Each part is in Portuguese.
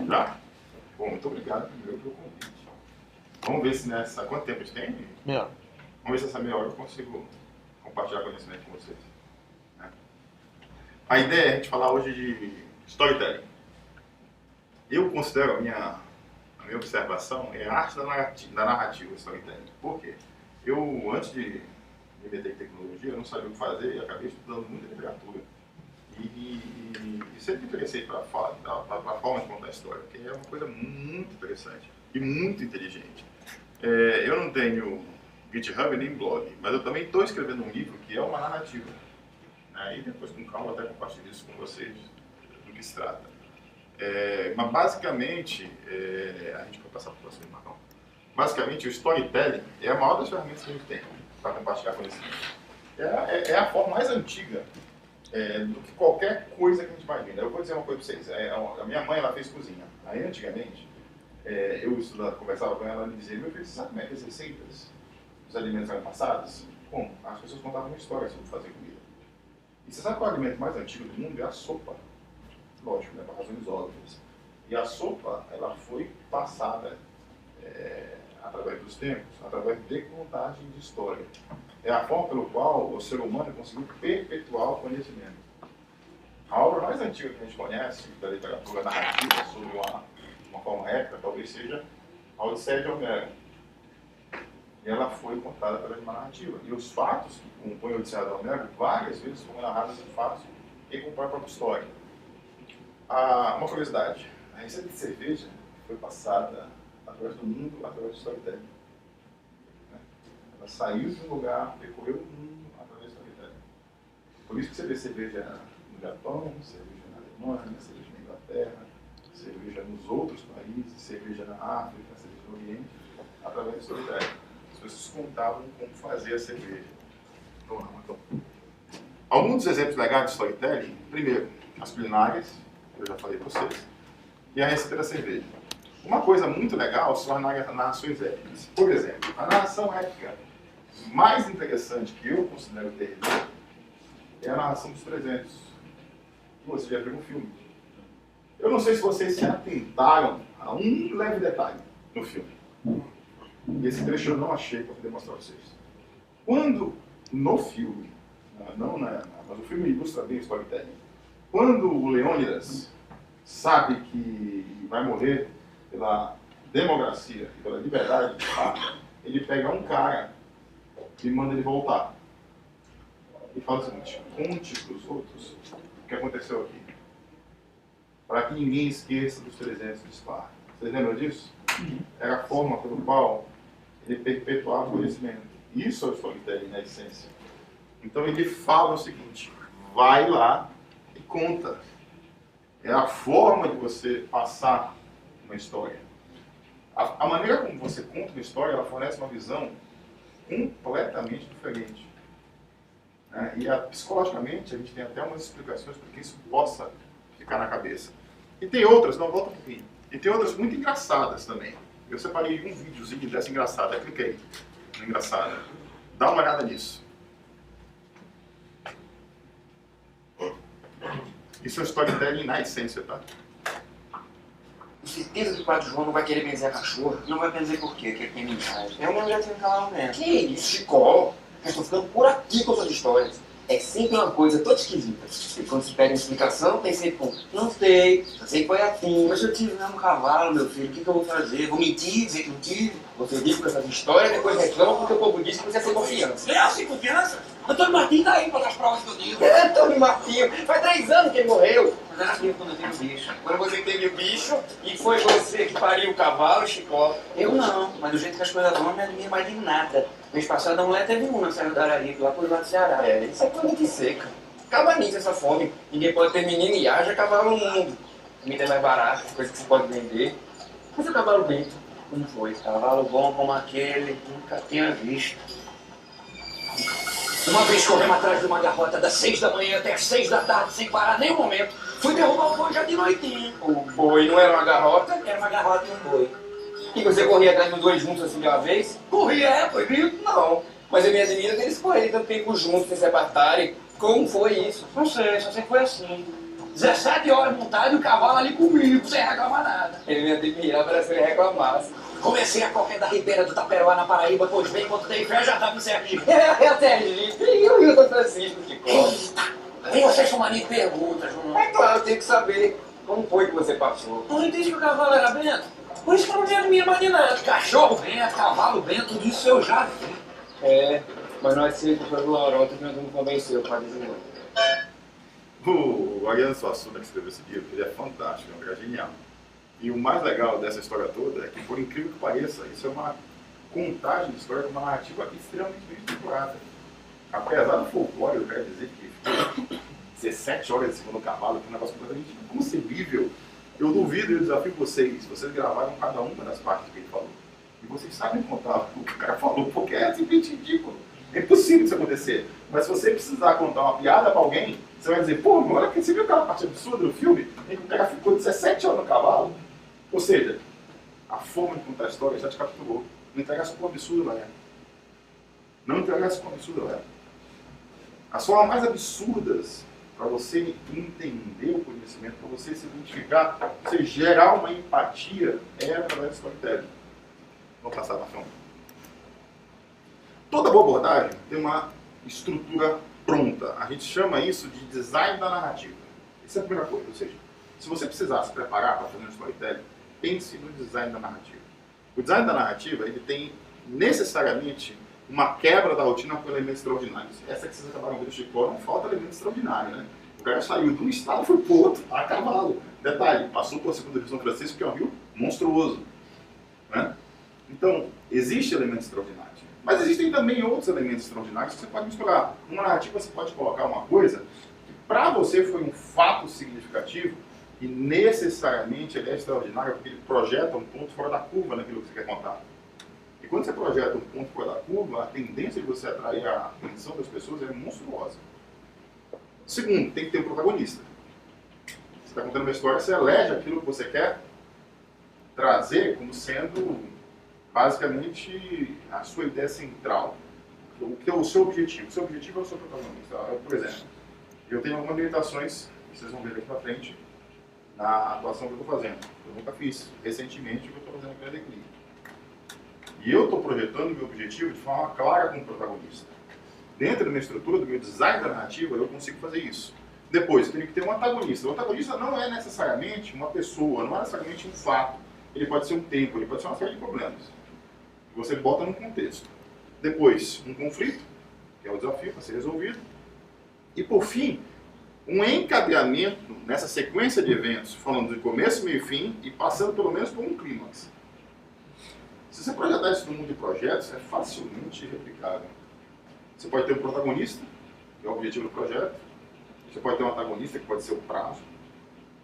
Tá. Bom, muito obrigado primeiro pelo convite. Vamos ver se nessa... Quanto tempo a gente tem? Meia hora. Vamos ver se essa meia hora eu consigo compartilhar conhecimento com vocês. Né? A ideia é a gente falar hoje de storytelling. Eu considero a minha observação é a arte da narrativa storytelling. Por quê? Eu, antes de me meter em tecnologia, eu não sabia o que fazer e acabei estudando muita literatura. E sempre me interessei para a forma de contar a história, que é uma coisa muito interessante e muito inteligente. Eu não tenho GitHub nem blog, mas eu também estou escrevendo um livro que é uma narrativa. E depois, com calma, até compartilho isso com vocês, do que se trata. Mas basicamente, a gente vai passar para o próximo, Marcão. Basicamente, o storytelling é a maior das ferramentas que a gente tem para compartilhar conhecimento. É a forma mais antiga do que qualquer coisa que a gente imagina. Eu vou dizer uma coisa para vocês. A minha mãe, ela fez cozinha. Aí, antigamente, eu conversava com ela e dizia: meu filho, você sabe como é que as receitas dos alimentos eram passados? Como? As pessoas contavam uma história sobre fazer comida. E você sabe qual é o alimento mais antigo do mundo? É a sopa. Lógico, né, por razões óbvias. E a sopa, ela foi passada através dos tempos, através de contagem de história. É a forma pelo qual o ser humano conseguiu perpetuar o conhecimento. A obra mais antiga que a gente conhece da literatura narrativa sobre uma forma épica talvez seja a Odisseia de Homero. E ela foi contada através de uma narrativa. E os fatos que compõem a Odisseia de Homero várias vezes foram narrados em fatos que compõem a própria história. Uma curiosidade, a receita de cerveja foi passada através do mundo, através do storytelling. Ela saiu de um lugar, percorreu o mundo através do storytelling. Por isso que você vê cerveja no Japão, cerveja na Alemanha, cerveja na Inglaterra, cerveja nos outros países, cerveja na África, cerveja no Oriente, através do storytelling. As pessoas contavam como fazer a cerveja. Então, alguns dos exemplos legais de storytelling, primeiro, as culinárias, eu já falei para vocês, e a receita da cerveja. Uma coisa muito legal são as narrações épicas. Por exemplo, a narração épica mais interessante que eu considero ter é a narração dos 300. Você já viu um filme. Eu não sei se vocês se atentaram a um leve detalhe no filme. E esse trecho eu não achei para poder mostrar para vocês. Quando, no filme, mas o filme ilustra bem o storytelling, quando o Leônidas sabe que vai morrer pela democracia e pela liberdade de fato, ele pega um cara e manda ele voltar. E fala o seguinte: conte para os outros o que aconteceu aqui, para que ninguém esqueça dos 300 de Esparta. Vocês lembram disso? Era a forma pelo qual ele perpetuava o conhecimento. Isso é o storytelling na essência. Então ele fala o seguinte: vai lá e conta. É a forma de você passar uma história. A maneira como você conta uma história, ela fornece uma visão completamente diferente. E psicologicamente, a gente tem até umas explicações para que isso possa ficar na cabeça. E tem outras, não, volta um pouquinho. E tem outras muito engraçadas também. Eu separei um videozinho dessa engraçada, clica aí, engraçada. Dá uma olhada nisso. Isso é storytelling na essência, tá? Com certeza que o Padre João não vai querer benzer a cachorra. Não vai benzer por quê? Que ele tem minhagem. Eu mesmo já tenho um cavalo mesmo. Que isso, Chicó? Eu estou ficando por aqui com suas histórias. É sempre uma coisa toda esquisita. E quando se pede uma explicação, tem sempre um: não sei, eu sei que foi assim. Mas eu tive mesmo um cavalo, meu filho, o que eu vou fazer? Vou mentir, dizer que não tive? Você vive com essas histórias, depois reclama porque o povo disse que você é sem confiança. É sem confiança? Antônio Martins tá aí para as provas que eu digo. É, Antônio Martins, faz 3 anos que ele morreu. Mas era assim quando eu tive o bicho. Quando você teve o bicho e foi você que pariu o cavalo, Chicó. Eu não, mas do jeito que as coisas vão, eu não me admiro mais de nada. Mês passado a mulher teve um na Serra da Araripe, lá por lá do Ceará. É, isso é coisa de seca. Acaba nisso essa fome. Ninguém pode ter menino e haja cavalo no mundo. Comida é mais barata, coisa que você pode vender. Mas o cavalo bento, como foi? Cavalo bom como aquele, nunca tinha visto. Uma vez corremos atrás de uma garrota das 6 da manhã até as 6 da tarde, sem parar nenhum momento. Fui derrubar o boi já de noitinho. O boi não era uma garrota? Era uma garrota e um boi. E você corria atrás dos dois juntos assim de uma vez? Corria, foi grito? Não. Mas eu me admiro deles correrem tanto tempo juntos, sem se apartarem. Como foi isso? Não sei, só sei que foi assim. 17 horas montado e o cavalo ali comigo, sem reclamar nada. Ele me admirar para se ele reclamasse. Comecei a correr da ribeira do Taperoá na Paraíba, pois bem, quando dei fé, já estava em Sergipe. É Sergipe, e o Hilton Francisco que corre. E vocês são mania de perguntas, João. É claro, eu tenho que saber como foi que você passou. Não disse que o cavalo era bento? Por isso que eu não me admiro mais de nada. Cachorro bento, cavalo bento, tudo isso eu já vi. É, mas nós sempre foi do Lorota que nós não convenceu para dizer. O Ariano Suassuna, que escreveu esse livro, ele é fantástico, é um cara genial. E o mais legal dessa história toda é que, por incrível que pareça, isso é uma contagem de história, uma narrativa extremamente bem estruturada. Apesar do folclore, eu quero dizer que ficou 17 horas em cima do cavalo, que é um negócio completamente inconcebível. Eu duvido e eu desafio vocês gravaram cada uma das partes que ele falou. E vocês sabem contar o que o cara falou, porque é simplesmente ridículo. É impossível isso acontecer. Mas se você precisar contar uma piada pra alguém, você vai dizer, pô, olha que você viu aquela parte absurda do filme em que o cara ficou 17 horas no cavalo? Ou seja, a forma de contar a história já te capturou. Não entregasse com absurdo ela é. Não entregasse com absurdo ela é. As formas mais absurdas para você entender o conhecimento, para você se identificar, você gerar uma empatia, é através do storytelling. Vamos passar para frente. Toda boa abordagem tem uma estrutura pronta. A gente chama isso de design da narrativa. Essa é a primeira coisa. Ou seja, se você precisar se preparar para fazer um storytelling, pense no design da narrativa. O design da narrativa, ele tem necessariamente uma quebra da rotina com elementos extraordinários. Essa que vocês acabaram vendo, Chico, não falta elemento extraordinário, né? O cara saiu de um estado e foi para o outro a cavalo. Detalhe, passou por segunda divisão Francisco, que é um rio monstruoso. Né? Então, existe elemento extraordinário. Mas existem também outros elementos extraordinários que você pode misturar. Numa narrativa você pode colocar uma coisa que para você foi um fato significativo e necessariamente ele é extraordinário porque ele projeta um ponto fora da curva naquilo que você quer contar. E quando você projeta um ponto fora da curva, a tendência de você atrair a atenção das pessoas é monstruosa. Segundo, tem que ter um protagonista. Você está contando uma história, você elege aquilo que você quer trazer como sendo basicamente a sua ideia central. O que é o seu objetivo? O seu objetivo é o seu protagonista. Por exemplo, eu tenho algumas limitações, vocês vão ver aqui na frente, na atuação que eu estou fazendo. Eu nunca fiz recentemente o que eu estou fazendo aqui na Declínio. E eu estou projetando o meu objetivo de forma clara como protagonista. Dentro da minha estrutura, do meu design da narrativa, eu consigo fazer isso. Depois, tem que ter um antagonista. O antagonista não é necessariamente uma pessoa, não é necessariamente um fato. Ele pode ser um tempo, ele pode ser uma série de problemas. Você bota num contexto. Depois, um conflito, que é o desafio para ser resolvido. E, por fim, um encadeamento nessa sequência de eventos, falando de começo, meio e fim, e passando pelo menos por um clímax. Se você projetar isso no mundo de projetos, é facilmente replicável. Você pode ter um protagonista, que é o objetivo do projeto. Você pode ter um antagonista, que pode ser o prazo.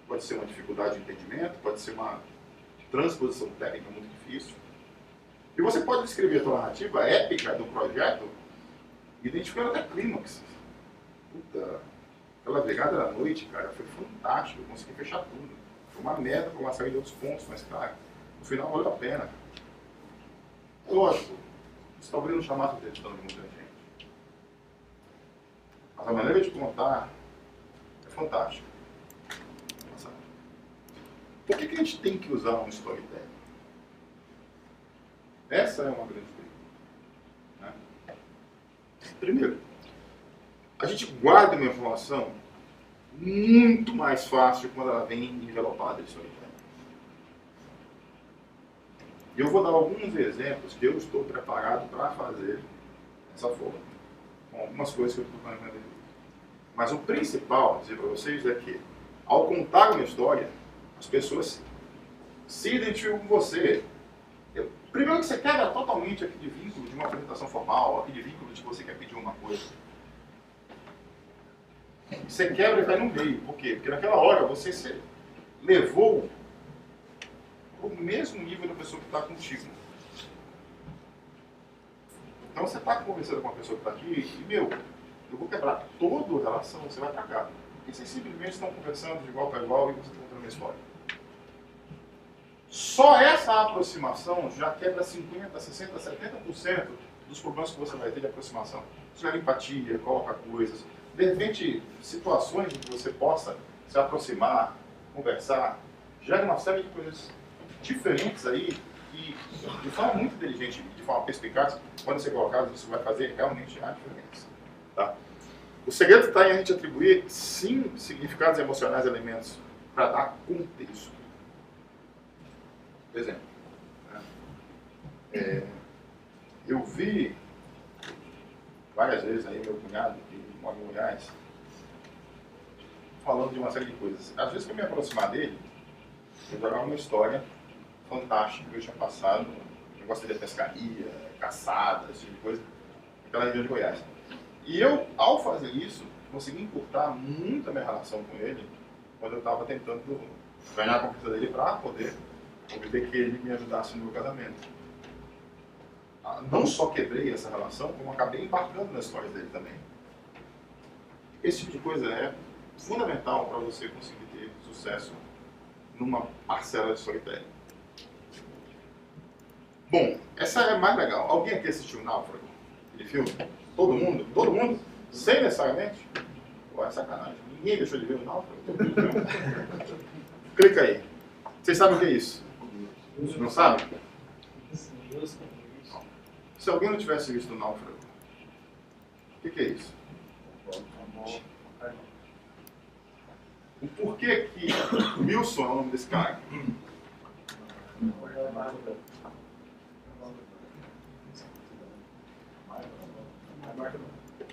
Pode ser uma dificuldade de entendimento, pode ser uma transposição técnica muito difícil. E você pode descrever a sua narrativa épica do projeto, identificando até clímax. Puta, aquela brigada da noite, cara, foi fantástico, eu consegui fechar tudo. Foi uma merda por uma série de outros pontos, mas, cara, no final valeu a pena. Lógico, isso talvez não chamasse a atenção de muita gente. Mas a maneira de contar é fantástica. Por que a gente tem que usar um storytelling? Essa é uma grande pergunta. Né? Primeiro, a gente guarda uma informação muito mais fácil quando ela vem envelopada de storytelling. E eu vou dar alguns exemplos que eu estou preparado para fazer dessa forma, com algumas coisas que eu estou fazendo. Mas o principal, dizer para vocês, é que, ao contar uma história, as pessoas se identificam com você. Primeiro que você quebra totalmente aquele vínculo de uma apresentação formal, aquele vínculo de que você quer pedir uma coisa. Você quebra e vai no meio. Por quê? Porque naquela hora você se levou para o mesmo nível da pessoa que está contigo. Então você está conversando com uma pessoa que está aqui e, meu, eu vou quebrar toda a relação, você vai para cá. Porque vocês simplesmente estão conversando de igual para igual e você está contando uma história. Só essa aproximação já quebra 50%, 60%, 70% dos problemas que você vai ter de aproximação. Você gera empatia, coloca coisas, de repente, situações em que você possa se aproximar, conversar, gera uma série de coisas diferentes aí e de forma muito inteligente, de forma perspicaz, quando ser colocado, isso vai fazer realmente a diferença. Tá? O segredo está em a gente atribuir, sim, significados emocionais a elementos para dar contexto. Por exemplo, eu vi várias vezes aí meu cunhado, que mora em Goiás, falando de uma série de coisas. Às vezes, para me aproximar dele, eu jogava uma história fantástica que eu tinha passado. Eu gostaria de pescaria, caçada, esse tipo de coisa, naquela região de Goiás. E eu, ao fazer isso, consegui encurtar muito a minha relação com ele, quando eu estava tentando ganhar a confiança dele para poder obter que ele me ajudasse no meu casamento. Não só quebrei essa relação, como acabei embarcando nas histórias dele também. Esse tipo de coisa é fundamental para você conseguir ter sucesso numa parcela de storytelling. Bom, essa é mais legal. Alguém aqui assistiu o Náufrago? Aquele filme? Todo mundo? Todo mundo? Sem necessariamente? Pô, é sacanagem. Ninguém deixou de ver o Náufrago? Clica aí. Vocês sabem o que é isso? Não sabem? Se alguém não tivesse visto o Náufrago, o que é isso? O porquê que Wilson é o nome desse cara?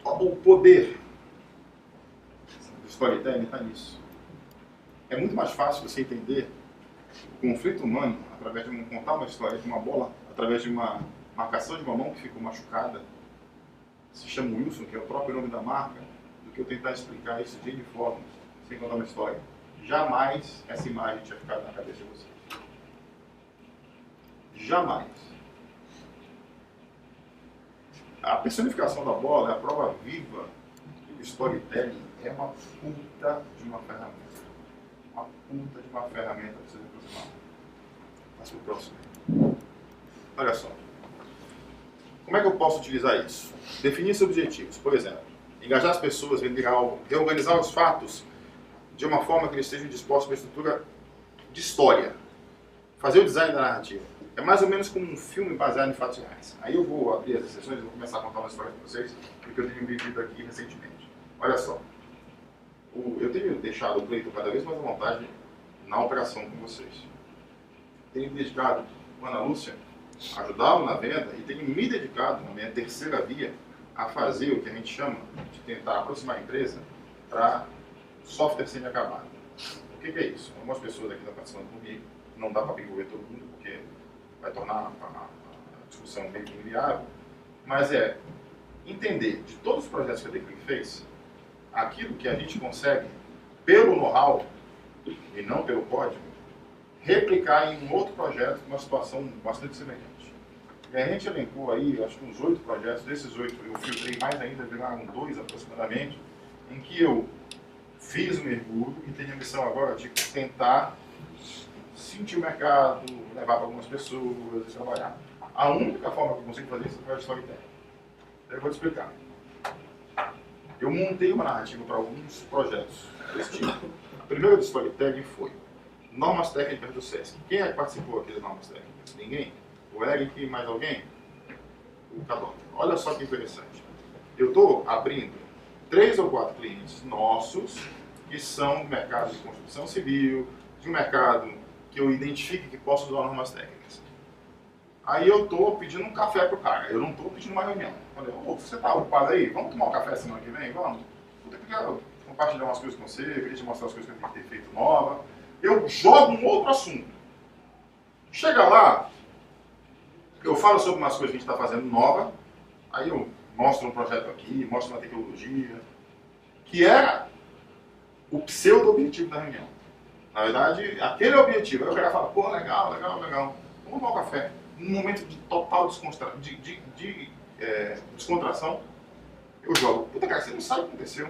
O poder do storytelling está nisso. É muito mais fácil você entender o conflito humano através de contar uma história de uma bola, através de uma marcação de uma mão que ficou machucada, se chama Wilson, que é o próprio nome da marca, do que eu tentar explicar isso de forma, sem contar uma história. Jamais essa imagem tinha ficado na cabeça de vocês. Jamais. A personificação da bola é a prova viva de que o storytelling é uma puta de uma ferramenta. Uma puta de uma ferramenta para você se aproximar. Passa para o próximo. Olha só. Como é que eu posso utilizar isso? Definir seus objetivos. Por exemplo, engajar as pessoas, vender algo, reorganizar os fatos de uma forma que eles estejam dispostos para uma estrutura de história. Fazer o design da narrativa. É mais ou menos como um filme baseado em fatos reais. Aí eu vou abrir as sessões e vou começar a contar uma história para vocês, porque eu tenho vivido aqui recentemente. Olha só. Eu tenho deixado o Cleiton cada vez mais à vontade na operação com vocês. Tenho me dedicado com a Ana Lúcia a ajudá-lo na venda e tenho me dedicado, na minha terceira via, a fazer o que a gente chama de tentar aproximar a empresa para software semi-acabado. O que é isso? Algumas pessoas aqui estão participando comigo, não dá para envolver todo mundo, porque vai tornar a discussão meio que inviável, mas é entender de todos os projetos que a Declic fez, aquilo que a gente consegue, pelo know-how e não pelo código, replicar em um outro projeto com uma situação bastante semelhante. E a gente elencou aí, acho que uns 8 projetos, desses 8 eu filtrei mais ainda, viraram 2 aproximadamente, em que eu fiz o mergulho e tenho a missão agora de tentar sentir o mercado, levar para algumas pessoas e trabalhar. A única forma que eu consigo fazer isso é através de storytelling. Eu vou te explicar. Eu montei uma narrativa para alguns projetos desse tipo. A primeira do storytelling foi normas técnicas do SESC. Quem é que participou aqui das normas técnicas? Ninguém? O Eric e mais alguém? O Cadó. Olha só que interessante. Eu estou abrindo 3 ou 4 clientes nossos que são do mercado de construção civil, de um mercado que eu identifique que posso usar normas técnicas. Aí eu estou pedindo um café para o cara, eu não estou pedindo uma reunião. Falei, você está ocupado aí? Vamos tomar um café semana que vem? Vamos? Eu queria compartilhar umas coisas com você, eu queria te mostrar as coisas que eu tenho que ter feito nova. Eu jogo um outro assunto. Chega lá, eu falo sobre umas coisas que a gente está fazendo nova, aí eu mostro um projeto aqui, mostro uma tecnologia, que era o pseudo-objetivo da reunião. Na verdade, aquele é o objetivo. Aí o cara fala, pô, legal, legal, legal. Vamos tomar um café. Num momento de total descontração, eu jogo. Puta, cara, você não sabe o que aconteceu.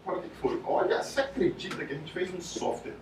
Olha o que foi. Olha, você acredita que a gente fez um software